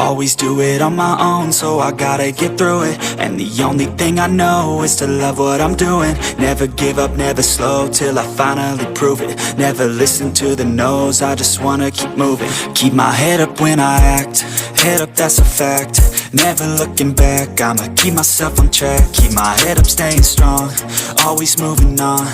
Always do it on my own, so I gotta get through it. And the only thing I know is to love what I'm doing. Never give up, never slow, till I finally prove it. Never listen to the no's, I just wanna keep moving. Keep my head up when I act, head up, that's a fact. Never looking back, I'ma keep myself on track. Keep my head up, staying strong, always moving on.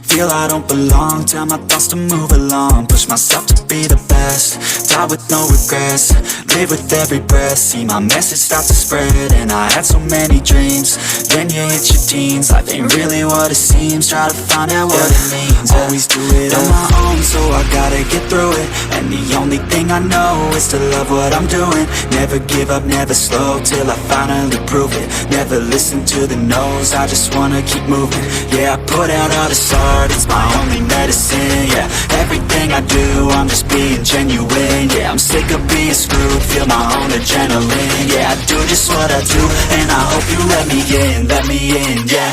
Feel I don't belong, tell my thoughts to move along. Push myself to be the best, die with no regrets. Live with every breath, see my message start to spread. And I had so many dreams, then you hit your teens. Life ain't really what it seems, try to find out what it means. Always do it on my own, so I gotta get through it. And the only thing I know is to love what I'm doing. Never give up, never slow, till I finally prove it. Never listen to the no's, I just wanna keep moving. Yeah, I put out all this art, it's my only medicine. Yeah, everything I do, I'm just being genuine. Yeah, I'm sick of being screwed, feel my own adrenaline. Yeah, I do just what I do, and I hope you let me in, yeah.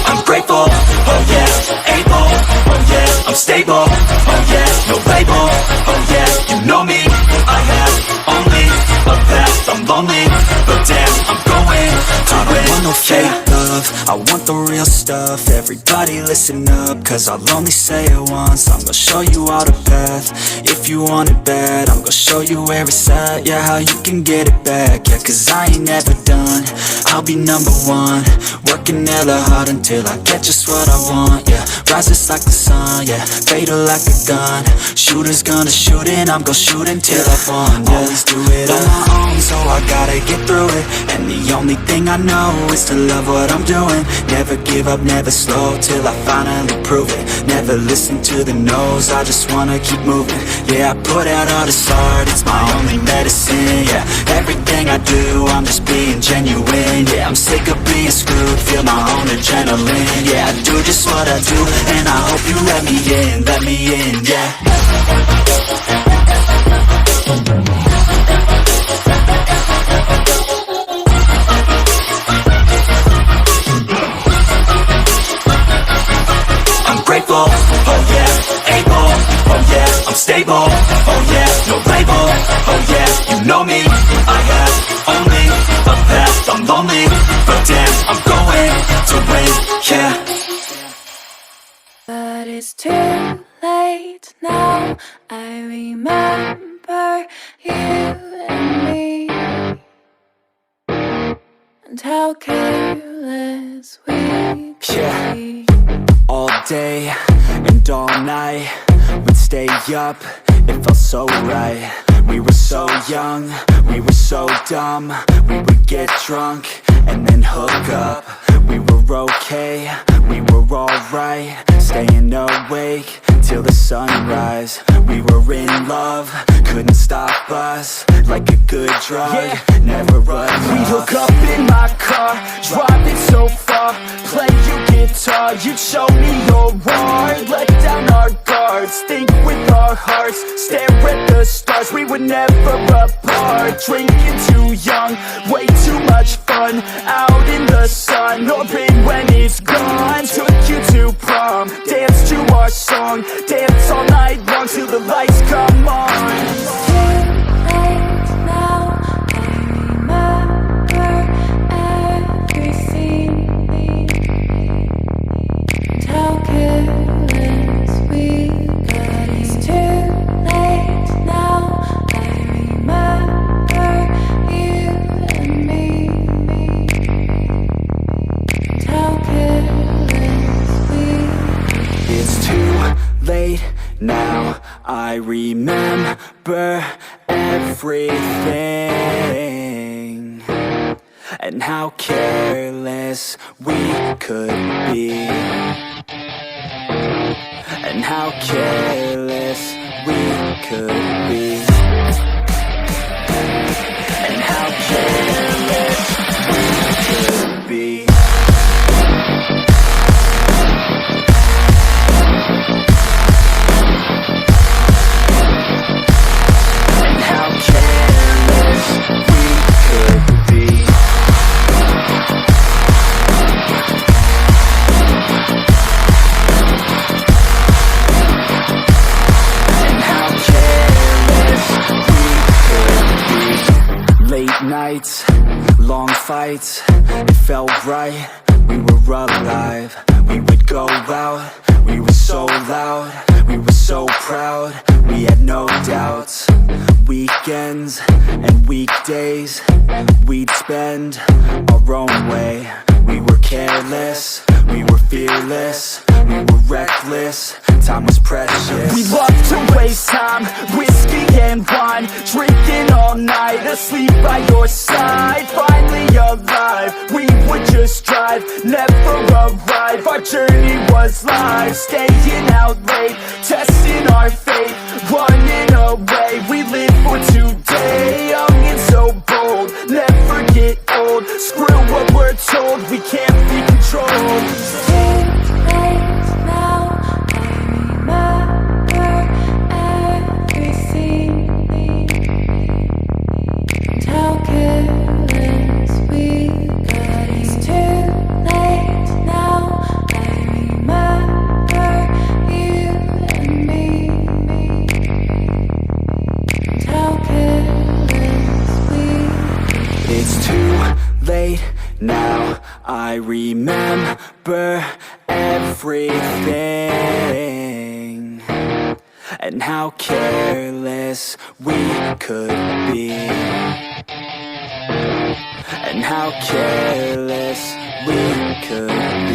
I'm grateful, oh yeah, able, oh yeah, I'm stable, oh yeah, no label, oh yeah, you know me, I have only a path, I'm lonely, but damn, I'm going to win. I don't want no fake love, I want the real stuff. Everybody listen up, cause I'll only say it once. I'm gonna show you all the path, if you want it bad. I'm gonna show you where it's at, yeah, how you can get it back. Yeah, cause I ain't never done, I'll be number one. Working hella hard until I get just what I want, yeah. Rises like the sun, yeah, fatal like a gun. Shooter's gonna shoot and I'm gonna shoot until I've won, yeah. Always do it on my own, so I gotta get through it. And the only thing I know is to love what I'm doing. Never give up, never slow, till I finally prove it. Never listen to the no's, I just wanna keep moving. Yeah, I put out all this art, it's my only medicine. Yeah, everything I do, I'm just being genuine. Yeah, I'm sick of being screwed, feel my own adrenaline. Yeah, I do just what I do, and I hope you let me in, yeah. I'm grateful, oh yeah, able, oh yeah, I'm stable, oh yeah, no label, oh yeah, you know me, I have only a path, I'm lonely, but damn, I'm going to win, yeah. But it's too late now, I remember you and me, and how careless we could be. All day and all night, we'd stay up, it felt so right. We were so young, we were so dumb. We would get drunk and then hook up. We were okay, we were alright, staying awake till the sunrise. We were in love, couldn't stop us, like a good drug, yeah. Never run off. We'd hook up in my car, drive it so far, play you guitar, you'd show me your art. Let down our guards, think with our hearts, stare at the stars. We were never apart, drinking too young, way too much fun, out in the sun, orbit when it's gone. Took you to prom, dance to our song, dance all night long till the lights come on. How careless we got. It's too late now, I remember you and me, and how careless we got. It's too late now, I remember everything, and how careless we could be, and how careless we could be, and how careless we could be. And how careless we could be. nights, long fights, it felt right, we were alive. We would go out, we were so loud, we were so proud, we had no doubts. Weekends and weekdays, we'd spend our own way. We were careless, we were fearless, we were reckless, time was precious. We loved to waste time, whiskey and wine, drinking all night, asleep by your side. Finally alive, we would just drive, never arrive. Our journey was life, staying out late, testing our fate, running away. We live for today, young and so bold, never get old. Screw what we're told, we can't be controlled. Now I remember everything, and how careless we could be, and how careless we could be.